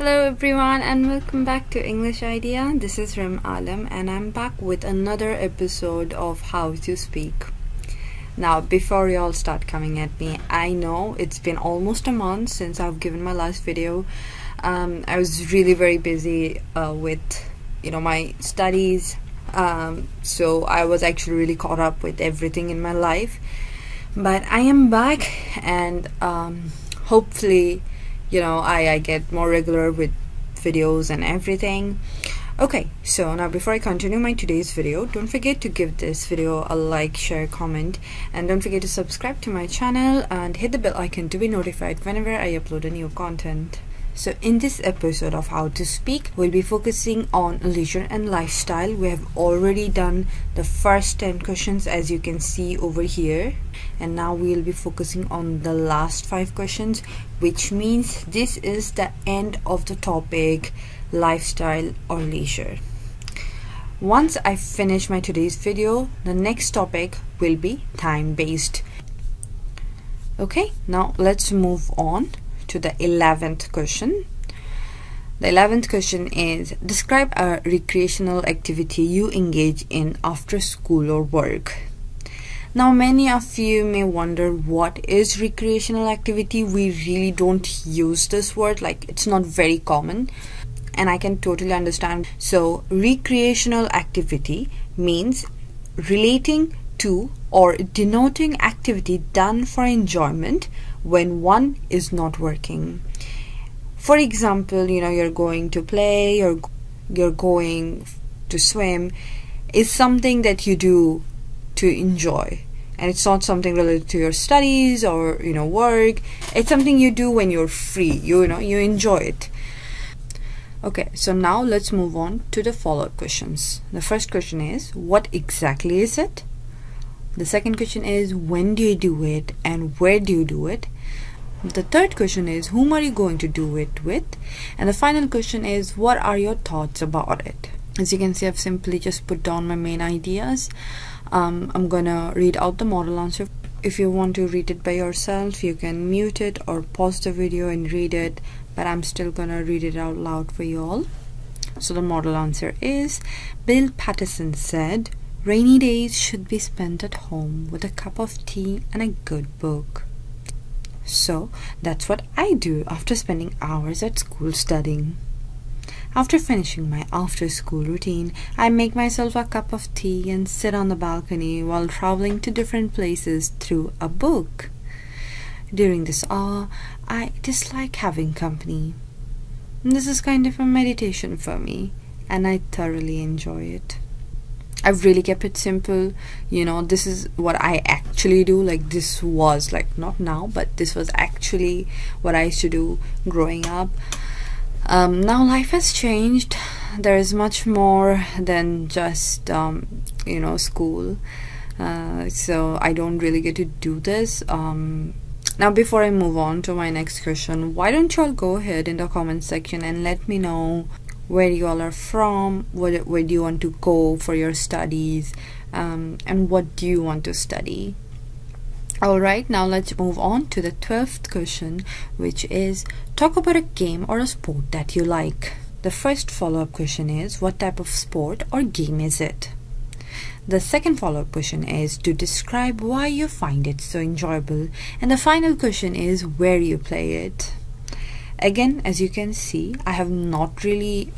Hello everyone and welcome back to English Idea. This is Rim Alam and I'm back with another episode of How to Speak. Now before you all start coming at me, I know it's been almost a month since I've given my last video. I was really very busy with my studies, so I was actually really caught up with everything in my life. But I am back and hopefully I get more regular with videos and everything. Okay, so now before I continue my today's video, don't forget to give this video a like, share, comment, and don't forget to subscribe to my channel and hit the bell icon to be notified whenever I upload a new content. So in this episode of How to Speak, we'll be focusing on leisure and lifestyle. We have already done the first 10 questions as you can see over here, and now we'll be focusing on the last 5 questions, which means this is the end of the topic lifestyle or leisure. Once I finish my today's video, the next topic will be time-based. Okay, now let's move on to the 11th question. The 11th question is, describe a recreational activity you engage in after school or work. Now many of you may wonder, what is recreational activity? We really don't use this word, like it's not very common, and I can totally understand. So recreational activity means relating to or denoting activity done for enjoyment when one is not working. For example, you're going to play or you're going to swim is something that you do to enjoy, and it's not something related to your studies or work. It's something you do when you're free, you enjoy it. Okay, so now let's move on to the follow-up questions. The first question is, what exactly is it? The second question is, when do you do it and where do you do it? The third question is, whom are you going to do it with? And the final question is, what are your thoughts about it? As you can see, I've simply just put down my main ideas. I'm gonna read out the model answer. If you want to read it by yourself, you can mute it or pause the video and read it, but I'm still gonna read it out loud for you all. So the model answer is, Bill Patterson said, rainy days should be spent at home with a cup of tea and a good book. So that's what I do after spending hours at school studying. After finishing my after-school routine, I make myself a cup of tea and sit on the balcony while traveling to different places through a book. During this hour, I dislike having company. This is kind of a meditation for me, and I thoroughly enjoy it. I've really kept it simple. This is what I actually do. Like, this was not now, but this was actually what I used to do growing up. Now life has changed. There is much more than just school, so I don't really get to do this. Now before I move on to my next question, why don't you all go ahead in the comment section and let me know where you all are from, where do you want to go for your studies, and what do you want to study. Alright, now let's move on to the 12th question, which is, talk about a game or a sport that you like. The first follow-up question is, what type of sport or game is it? The second follow-up question is to describe why you find it so enjoyable, and the final question is where you play it. Again, as you can see, I have not really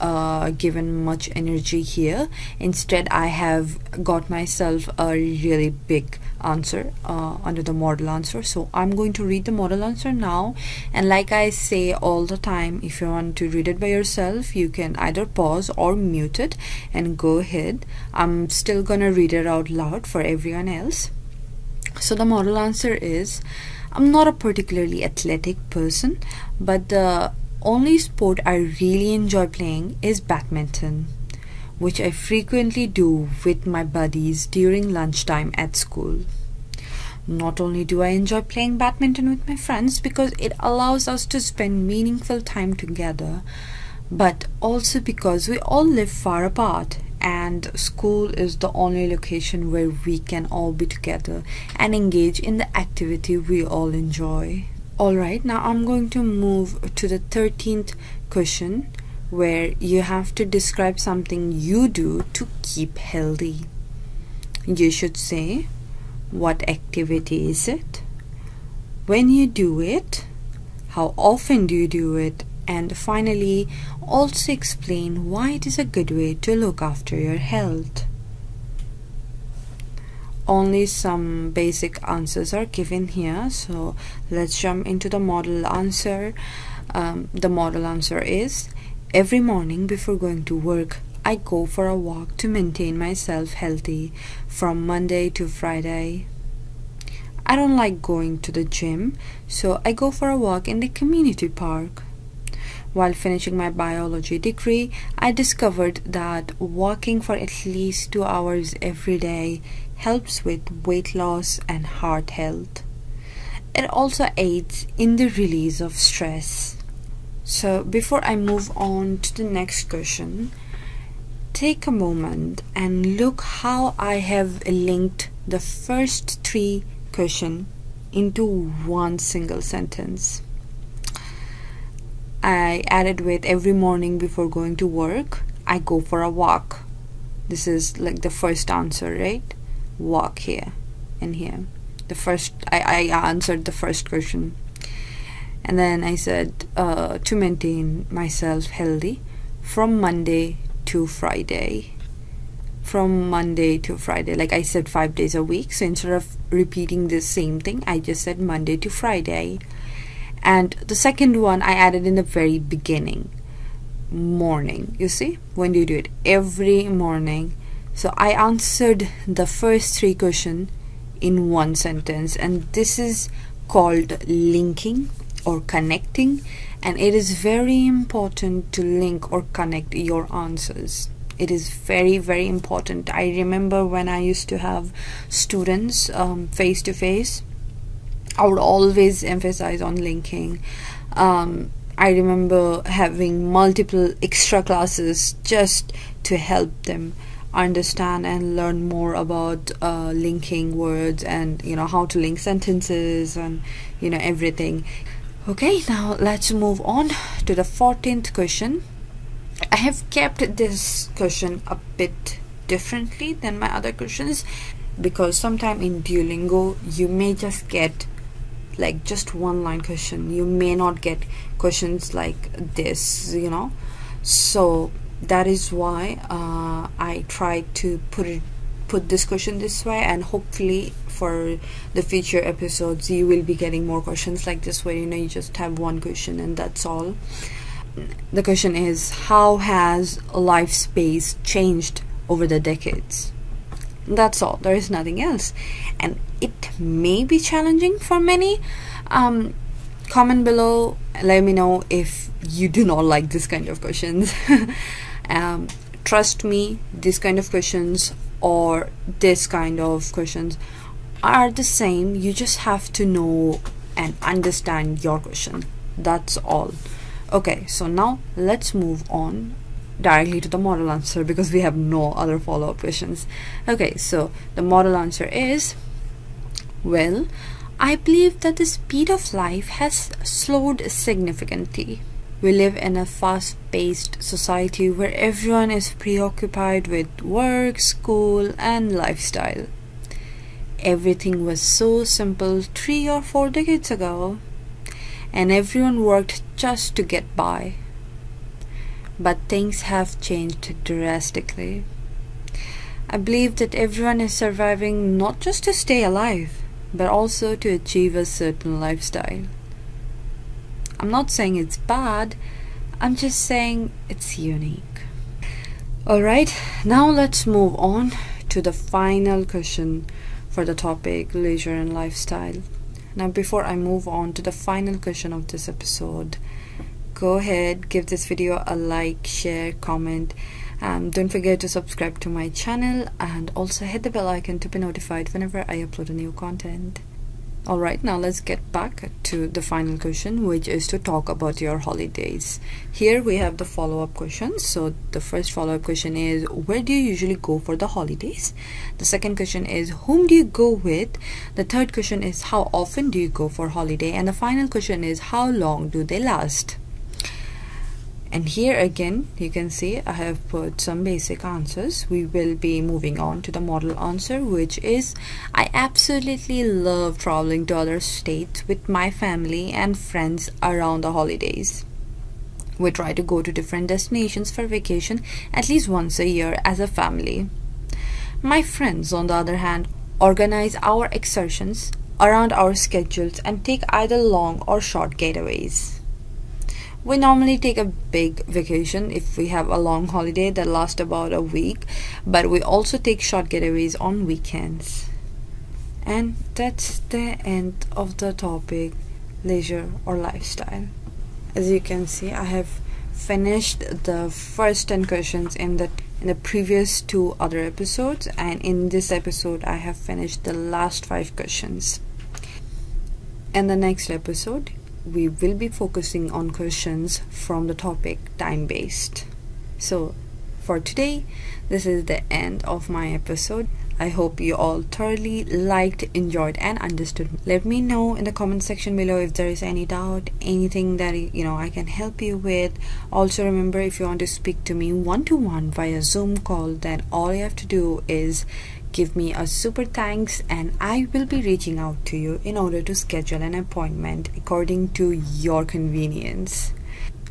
given much energy here. Instead, I have got myself a really big answer under the model answer. So I'm going to read the model answer now. And like I say all the time, if you want to read it by yourself, you can either pause or mute it and go ahead. I'm still gonna read it out loud for everyone else. So the model answer is, I'm not a particularly athletic person, but the only sport I really enjoy playing is badminton, which I frequently do with my buddies during lunchtime at school. Not only do I enjoy playing badminton with my friends because it allows us to spend meaningful time together, but also because we all live far apart and school is the only location where we can all be together and engage in the activity we all enjoy. Alright, now I'm going to move to the 13th question, where you have to describe something you do to keep healthy. You should say, what activity is it? When you do it? How often do you do it? And finally, also explain why it is a good way to look after your health. Only some basic answers are given here, so let's jump into the model answer. The model answer is, every morning before going to work, I go for a walk to maintain myself healthy from Monday to Friday. I don't like going to the gym, so I go for a walk in the community park. While finishing my biology degree, I discovered that walking for at least 2 hours every day helps with weight loss and heart health. It also aids in the release of stress. So before I move on to the next question, take a moment and look how I have linked the first 3 questions into one single sentence. I added with every morning before going to work, I go for a walk. This is like the first answer, right? Walk here and here. The first, I answered the first question. And then I said to maintain myself healthy from Monday to Friday. From Monday to Friday, like I said 5 days a week, so instead of repeating the same thing, I just said Monday to Friday. And the second one I added in the very beginning, morning. You see, when do you do it? Every morning. So I answered the first 3 questions in one sentence, and this is called linking or connecting, and it is very important to link or connect your answers. It is very, very important. I remember when I used to have students face to face, I would always emphasize on linking. I remember having multiple extra classes just to help them understand and learn more about linking words, and how to link sentences, and everything. Okay, now let's move on to the 14th question. I have kept this question a bit differently than my other questions, because sometime in Duolingo you may just get like just one line question. You may not get questions like this, so that is why I tried to put this question this way, and hopefully for the future episodes you will be getting more questions like this, where you just have one question and that's all. The question is, how has life space changed over the decades? That's all. There is nothing else, and it may be challenging for many. Comment below, let me know if you do not like this kind of questions. Trust me, this kind of questions or this kind of questions are the same. You just have to know and understand your question. That's all. Okay, so now let's move on directly to the model answer, because we have no other follow-up questions. Okay, so the model answer is, well, I believe that the speed of life has slowed significantly. We live in a fast-paced society where everyone is preoccupied with work, school, and lifestyle. Everything was so simple 3 or 4 decades ago, and everyone worked just to get by. But things have changed drastically. I believe that everyone is surviving not just to stay alive, but also to achieve a certain lifestyle. I'm not saying it's bad, I'm just saying it's unique. Alright, now let's move on to the final question for the topic, leisure and lifestyle. Now before I move on to the final question of this episode, go ahead, give this video a like, share, comment, don't forget to subscribe to my channel, and also hit the bell icon to be notified whenever I upload a new content. Alright, now let's get back to the final question, which is to talk about your holidays. Here we have the follow-up questions. So the first follow-up question is, where do you usually go for the holidays? The second question is, whom do you go with? The third question is, how often do you go for holiday? And the final question is, how long do they last? And here again, you can see I have put some basic answers. We will be moving on to the model answer, which is, I absolutely love traveling to other states with my family and friends around the holidays. We try to go to different destinations for vacation at least once a year as a family. My friends, on the other hand, organize our excursions around our schedules and take either long or short getaways. We normally take a big vacation if we have a long holiday that lasts about a week, but we also take short getaways on weekends. And that's the end of the topic, leisure or lifestyle. As you can see, I have finished the first 10 questions in the previous 2 other episodes, and in this episode I have finished the last 5 questions. In the next episode, we will be focusing on questions from the topic time-based. So for today, this is the end of my episode. I hope you all thoroughly liked, enjoyed and understood. Let me know in the comment section below if there is any doubt, anything that I can help you with. Also remember, if you want to speak to me one-to-one via Zoom call, then all you have to do is give me a super thanks and I will be reaching out to you in order to schedule an appointment according to your convenience.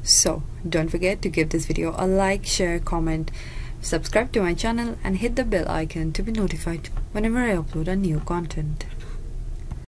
So don't forget to give this video a like, share, comment, subscribe to my channel and hit the bell icon to be notified whenever I upload a new content.